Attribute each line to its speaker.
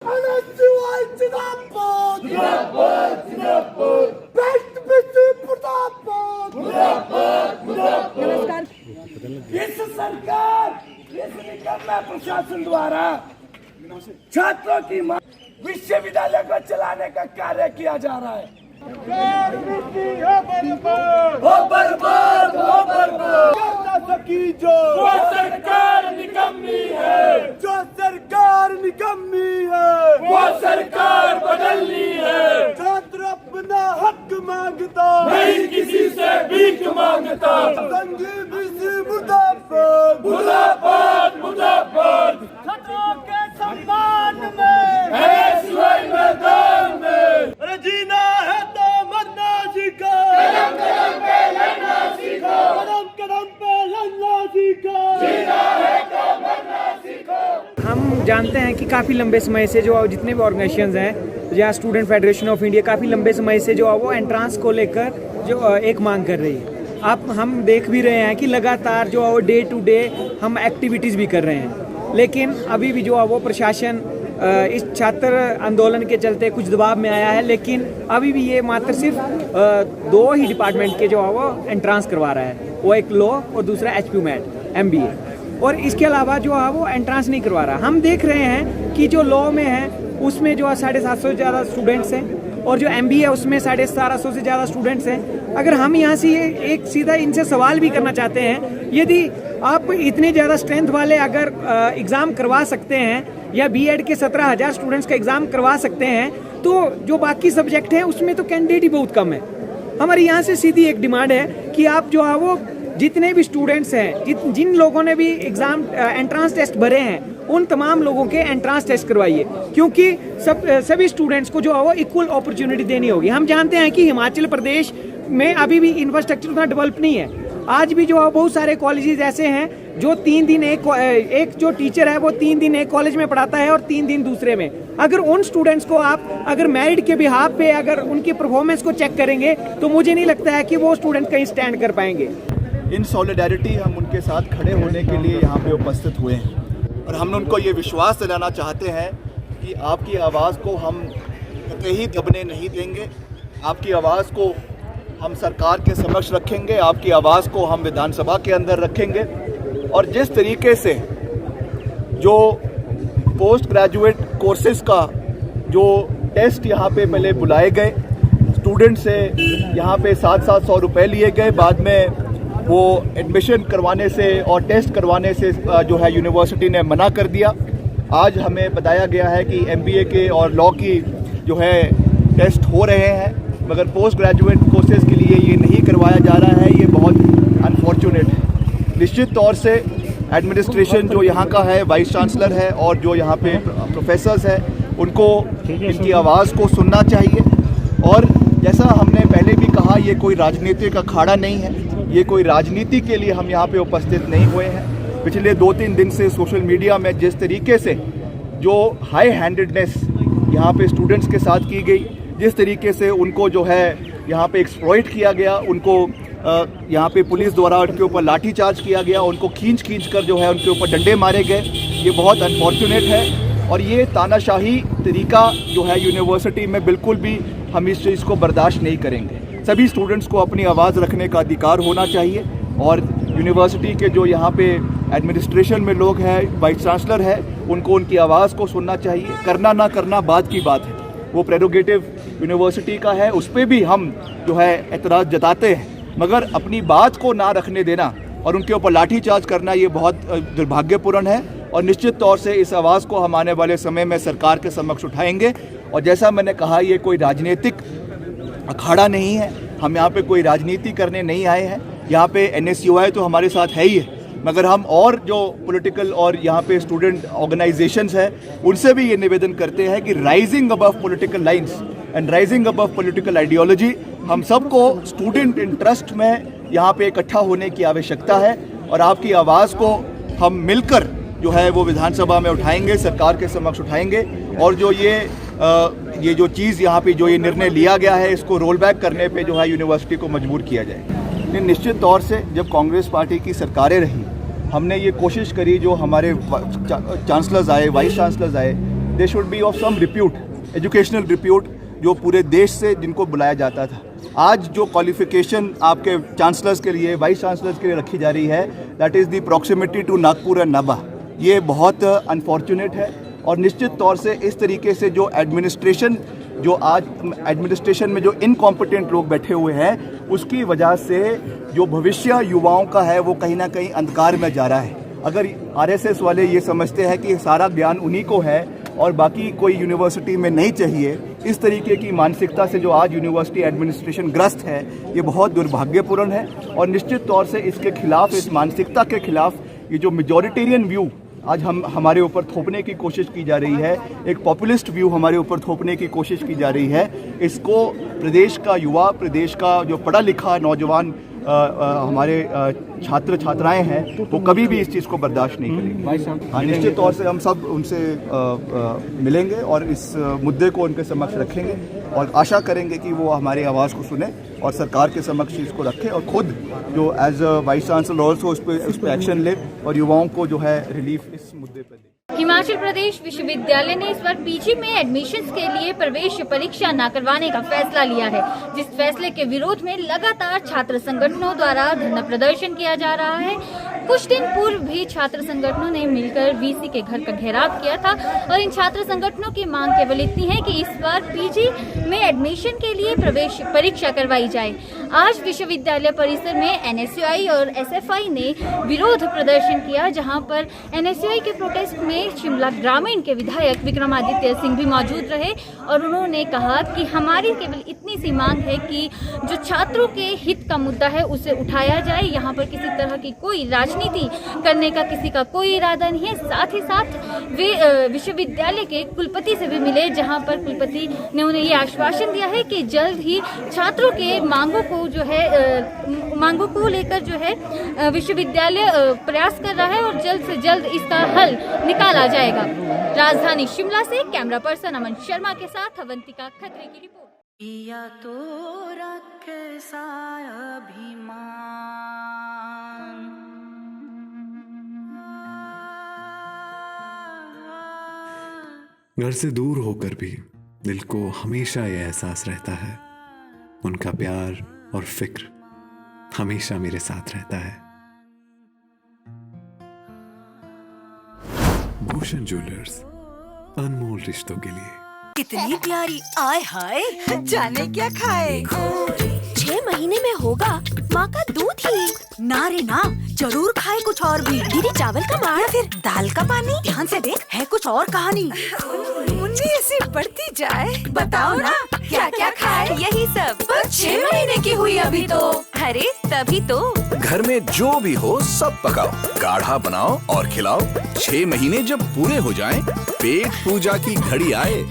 Speaker 1: नमस्कार।
Speaker 2: इस सरकार इस निकम्मे प्रशासन द्वारा छात्रों की विश्वविद्यालय को चलाने का कार्य किया जा रहा है। हो बर्बाद जो वो सरकार निकम्मी है, जो सरकार निकम्मी है, वो सरकार बदलनी है। छात्र अपना हक मांगता नहीं, किसी से भीख मांगता। मुर्दाबाद मुर्दाबाद मुर्दाबाद। छात्रों के सम्मान में है सिवाय मैदान में। अरे जीना है तो मरना सीखो, कदम कदम पे लड़ना सीखो, कदम कदम पे लड़ना सीखो। जीना है तो मरना सीखो।
Speaker 1: हम जानते हैं कि काफ़ी लंबे समय से जो जितने भी ऑर्गेनाइजेशंस हैं या स्टूडेंट फेडरेशन ऑफ इंडिया काफ़ी लंबे समय से जो वो एंट्रांस को लेकर जो एक मांग कर रही है। अब हम देख भी रहे हैं कि लगातार जो वो डे टू डे हम एक्टिविटीज़ भी कर रहे हैं, लेकिन अभी भी जो वो प्रशासन इस छात्र आंदोलन के चलते कुछ दबाव में आया है, लेकिन अभी भी ये मात्र सिर्फ 2 ही डिपार्टमेंट के जो वो एंट्रांस करवा रहा है, वो एक लॉ और दूसरा HPMAT MBA, और इसके अलावा जो है वो एंट्रांस नहीं करवा रहा। हम देख रहे हैं कि जो लॉ में है उसमें जो 750 से ज़्यादा स्टूडेंट्स हैं और जो MBA है उसमें 1750 से ज़्यादा स्टूडेंट्स हैं। अगर हम यहाँ से एक सीधा इनसे सवाल भी करना चाहते हैं, यदि आप इतने ज़्यादा स्ट्रेंथ वाले अगर एग्ज़ाम करवा सकते हैं या B.Ed के 17,000 स्टूडेंट्स का एग्ज़ाम करवा सकते हैं, तो जो बाकी सब्जेक्ट हैं उसमें तो कैंडिडेट ही बहुत कम है। हमारी यहाँ से सीधी एक डिमांड है कि आप जो है वो जितने भी स्टूडेंट्स हैं, जिन लोगों ने भी एग्ज़ाम एंट्रांस टेस्ट भरे हैं, उन तमाम लोगों के एंट्रांस टेस्ट करवाइए, क्योंकि सभी स्टूडेंट्स को जो है वो इक्वल अपॉर्चुनिटी देनी होगी। हम जानते हैं कि हिमाचल प्रदेश में अभी भी इंफ्रास्ट्रक्चर उतना डेवलप नहीं है। आज भी जो है बहुत सारे कॉलेजेस ऐसे हैं जो 3 दिन एक जो टीचर है वो 3 दिन एक कॉलेज में पढ़ाता है और 3 दिन दूसरे में। अगर उन स्टूडेंट्स को आप अगर मेरिट के बिहाफ पे अगर उनकी परफॉर्मेंस को चेक करेंगे तो मुझे नहीं लगता है कि वो स्टूडेंट कहीं स्टैंड कर पाएंगे।
Speaker 3: इन सॉलिडारिटी हम उनके साथ खड़े होने के लिए यहाँ पे उपस्थित हुए हैं और हम उनको ये विश्वास दिलाना चाहते हैं कि आपकी आवाज़ को हम कतई दबने नहीं देंगे। आपकी आवाज़ को हम सरकार के समक्ष रखेंगे, आपकी आवाज़ को हम विधानसभा के अंदर रखेंगे। और जिस तरीके से जो पोस्ट ग्रेजुएट कोर्सेज़ का जो टेस्ट यहाँ पे पहले बुलाए गए, स्टूडेंट से यहाँ पे 700 रुपये लिए गए, बाद में वो एडमिशन करवाने से और टेस्ट करवाने से जो है यूनिवर्सिटी ने मना कर दिया। आज हमें बताया गया है कि MBA के और लॉ की जो है टेस्ट हो रहे हैं, मगर पोस्ट ग्रेजुएट कोर्सेज़ के लिए ये नहीं करवाया जा रहा है। ये बहुत अनफॉर्चुनेट है। निश्चित तौर से एडमिनिस्ट्रेशन जो यहाँ का है, वाइस चांसलर है और जो यहाँ पे प्रोफेसर्स हैं, उनको इनकी आवाज़ को सुनना चाहिए। और जैसा हमने पहले भी कहा, ये कोई राजनीतिक अखाड़ा नहीं है, ये कोई राजनीति के लिए हम यहाँ पे उपस्थित नहीं हुए हैं। पिछले 2-3 दिन से सोशल मीडिया में जिस तरीके से जो हाई हैंडेडनेस यहाँ पे स्टूडेंट्स के साथ की गई, जिस तरीके से उनको जो है यहाँ पे एक्सप्लॉइट किया गया, उनको यहाँ पे पुलिस द्वारा उनके ऊपर लाठी चार्ज किया गया, उनको खींच कर जो है उनके ऊपर डंडे मारे गए, ये बहुत अनफॉर्चुनेट है। और ये तानाशाही तरीका जो है यूनिवर्सिटी में बिल्कुल भी हम इस चीज़ को बर्दाश्त नहीं करेंगे। सभी स्टूडेंट्स को अपनी आवाज़ रखने का अधिकार होना चाहिए और यूनिवर्सिटी के जो यहाँ पे एडमिनिस्ट्रेशन में लोग हैं, वाइस चांसलर है, उनको उनकी आवाज़ को सुनना चाहिए। करना ना करना बाद की बात है, वो प्रेरोगेटिव यूनिवर्सिटी का है, उस पर भी हम जो है एतराज़ जताते हैं, मगर अपनी बात को ना रखने देना और उनके ऊपर लाठी चार्ज करना ये बहुत दुर्भाग्यपूर्ण है। और निश्चित तौर से इस आवाज़ को हम आने वाले समय में सरकार के समक्ष उठाएंगे। और जैसा मैंने कहा, ये कोई राजनीतिक अखाड़ा नहीं है, हम यहाँ पे कोई राजनीति करने नहीं आए हैं। यहाँ पे NSUI तो हमारे साथ है ही है, मगर हम और जो पॉलिटिकल और यहाँ पे स्टूडेंट ऑर्गेनाइजेशंस हैं, उनसे भी ये निवेदन करते हैं कि rising above political lines and rising above political ideology, हम सबको स्टूडेंट इंटरेस्ट में यहाँ पे इकट्ठा होने की आवश्यकता है। और आपकी आवाज़ को हम मिलकर जो है वो विधानसभा में उठाएंगे, सरकार के समक्ष उठाएंगे। और जो ये जो चीज़ यहाँ पे जो ये निर्णय लिया गया है, इसको रोल बैक करने पे जो है यूनिवर्सिटी को मजबूर किया जाए। निश्चित तौर से जब कांग्रेस पार्टी की सरकारें रही, हमने ये कोशिश करी, जो हमारे चांसलर्स आए, वाइस चांसलर्स आए, they should be of some repute, educational repute, जो पूरे देश से जिनको बुलाया जाता था। आज जो क्वालिफिकेशन आपके चांसलर्स के लिए, वाइस चांसलर्स के लिए रखी जा रही है, that is the proximity to Nagpur and Nabha. ये बहुत अनफॉर्चुनेट है और निश्चित तौर से इस तरीके से जो एडमिनिस्ट्रेशन में जो इनकॉम्पिटेंट लोग बैठे हुए हैं, उसकी वजह से जो भविष्य युवाओं का है वो कहीं ना कहीं अंधकार में जा रहा है। अगर आरएसएस वाले ये समझते हैं कि सारा ज्ञान उन्हीं को है और बाकी कोई यूनिवर्सिटी में नहीं चाहिए, इस तरीके की मानसिकता से जो आज यूनिवर्सिटी एडमिनिस्ट्रेशन ग्रस्त है, ये बहुत दुर्भाग्यपूर्ण है। और निश्चित तौर से इसके खिलाफ, इस मानसिकता के खिलाफ, ये जो मेजॉरिटेरियन व्यू आज हमारे ऊपर थोपने की कोशिश की जा रही है, एक पॉपुलिस्ट व्यू हमारे ऊपर थोपने की कोशिश की जा रही है, इसको प्रदेश का युवा, प्रदेश का जो पढ़ा लिखा नौजवान हमारे छात्र छात्राएं हैं, वो कभी भी इस चीज़ को बर्दाश्त नहीं करेंगे। हाँ, निश्चित तौर से हम सब उनसे मिलेंगे और इस मुद्दे को उनके समक्ष रखेंगे और आशा करेंगे कि वो हमारी आवाज़ को सुने और सरकार के समक्ष इसको रखें और खुद जो as a vice chancellor also उस पर एक्शन ले और युवाओं को जो है रिलीफ इस मुद्दे पर दे।
Speaker 4: हिमाचल प्रदेश विश्वविद्यालय ने इस बार पीजी में एडमिशन्स के लिए प्रवेश परीक्षा न करवाने का फैसला लिया है, जिस फैसले के विरोध में लगातार छात्र संगठनों द्वारा धरना प्रदर्शन किया जा रहा है। कुछ दिन पूर्व भी छात्र संगठनों ने मिलकर वीसी के घर का घेराव किया था और इन छात्र संगठनों की मांग केवल इतनी है कि इस बार पीजी में एडमिशन के लिए प्रवेश परीक्षा करवाई जाए। आज विश्वविद्यालय परिसर में एनएसयूआई और एसएफआई ने विरोध प्रदर्शन किया, जहां पर एनएसयूआई के प्रोटेस्ट में शिमला ग्रामीण के विधायक विक्रमादित्य सिंह भी मौजूद रहे और उन्होंने कहा कि हमारी केवल इतनी सी मांग है कि जो छात्रों के हित का मुद्दा है उसे उठाया जाए। यहाँ पर किसी तरह की कोई राजनीति करने का किसी का कोई इरादा नहीं है। साथ ही साथ वे विश्वविद्यालय के कुलपति से भी मिले, जहाँ पर कुलपति ने उन्हें ये आश्वासन दिया है कि जल्द ही छात्रों के मांगों को लेकर जो है विश्वविद्यालय प्रयास कर रहा है और जल्द से जल्द इसका हल निकाला जाएगा। राजधानी शिमला से कैमरा पर्सन अमन शर्मा के साथ अवंतिका खत्री की रिपोर्ट।
Speaker 5: या तो कैसा अभिमान,
Speaker 6: घर से दूर होकर भी दिल को हमेशा यह एहसास रहता है, उनका प्यार और फिक्र हमेशा मेरे साथ रहता है। भूषण ज्वेलर्स, अनमोल रिश्तों के लिए।
Speaker 5: कितनी प्यारी, आय हाय, जाने क्या खाए।
Speaker 7: 6 महीने में होगा माँ का दूध ही।
Speaker 5: ना रे ना, जरूर खाए कुछ और भी।
Speaker 7: दीदी चावल का मार,
Speaker 5: फिर दाल का पानी। ध्यान से देख, है कुछ और कहानी। मुन्नी ऐसी बढ़ती जाए, बताओ ना क्या क्या खाए।
Speaker 7: यही सब।
Speaker 5: पर 6 महीने की हुई अभी तो।
Speaker 7: अरे तभी तो।
Speaker 8: घर में जो भी हो सब पकाओ, गाढ़ा बनाओ और खिलाओ। 6 महीने जब पूरे हो जाएं, पेट पूजा की घड़ी आए